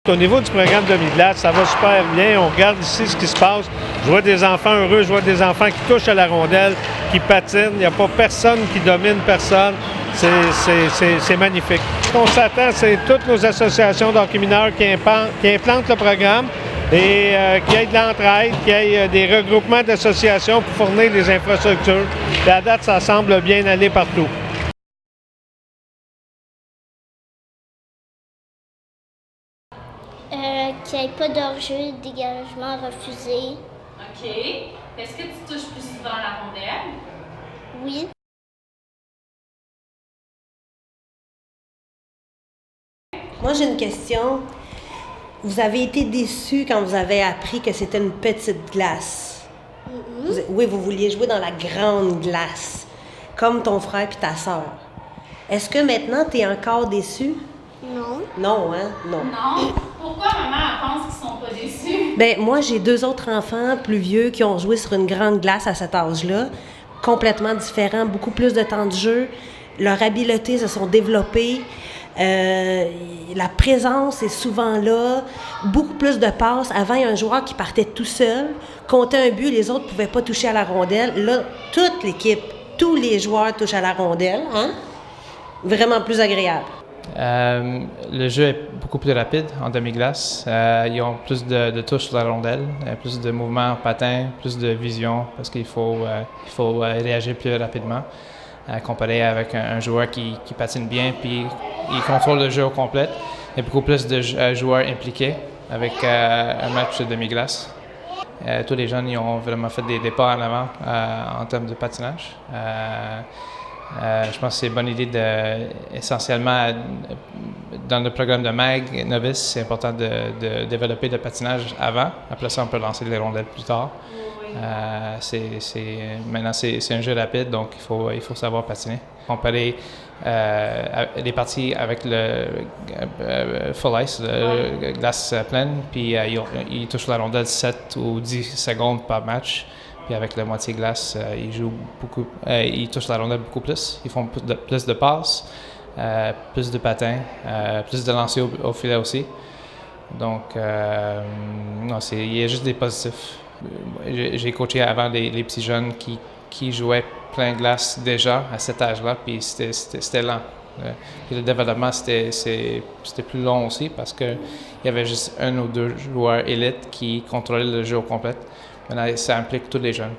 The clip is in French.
Au niveau du programme demi-glace, ça va super bien. On regarde ici ce qui se passe. Je vois des enfants heureux, je vois des enfants qui touchent à la rondelle, qui patinent. Il n'y a pas personne qui domine personne. C'est magnifique. Ce qu'on s'attend, c'est toutes nos associations d'hockey mineur qui implantent le programme et qu'il y ait de l'entraide, qu'il y ait des regroupements d'associations pour fournir des infrastructures. Et à date, ça semble bien aller partout. Qu'il n'y ait pas d'hors-jeu, dégagement refusé. OK. Est-ce que tu touches plus souvent la rondelle? Oui. Moi, j'ai une question. Vous avez été déçu quand vous avez appris que c'était une petite glace? Oui, vous vouliez jouer dans la grande glace, comme ton frère et ta sœur. Est-ce que maintenant, tu es encore déçu? Non. Non, hein? Non. Non. Pourquoi maman pense qu'ils sont pas déçus? Bien, moi, j'ai 2 autres enfants plus vieux qui ont joué sur une grande glace à cet âge-là, complètement différents, beaucoup plus de temps de jeu. Leurs habiletés se sont développées. La présence est souvent là, beaucoup plus de passes. Avant, il y a un joueur qui partait tout seul, comptait un but, les autres ne pouvaient pas toucher à la rondelle. Là, toute l'équipe, tous les joueurs touchent à la rondelle. Hein? Vraiment plus agréable. Le jeu est beaucoup plus rapide en demi-glace. Ils ont plus de touches sur la rondelle, plus de mouvements en patin, plus de vision parce qu'il faut réagir plus rapidement. Comparé avec un joueur qui patine bien puis il contrôle le jeu au complet. Il y a beaucoup plus de joueurs impliqués avec un match de demi-glace. Tous les jeunes ils ont vraiment fait des pas en avant en termes de patinage. Je pense que c'est une bonne idée essentiellement dans le programme de MAG Novice, c'est important de développer le patinage avant. Après ça, on peut lancer les rondelles plus tard. Maintenant, c'est un jeu rapide, donc il faut savoir patiner. Comparer les parties avec le full ice, le glace pleine, puis ils touchent la rondelle 7 ou 10 secondes par match. Puis avec la moitié glace, ils touchent la rondelle beaucoup plus. Ils font plus de passes, plus de patins, plus de lancers au filet aussi. Donc, non, il y a juste des positifs. J'ai coaché avant les petits jeunes qui jouaient plein glace déjà à cet âge-là, puis c'était lent. Puis le développement, c'était plus long aussi parce qu'il y avait juste 1 ou 2 joueurs élites qui contrôlaient le jeu au complet. Maintenant, ça implique tous les jeunes.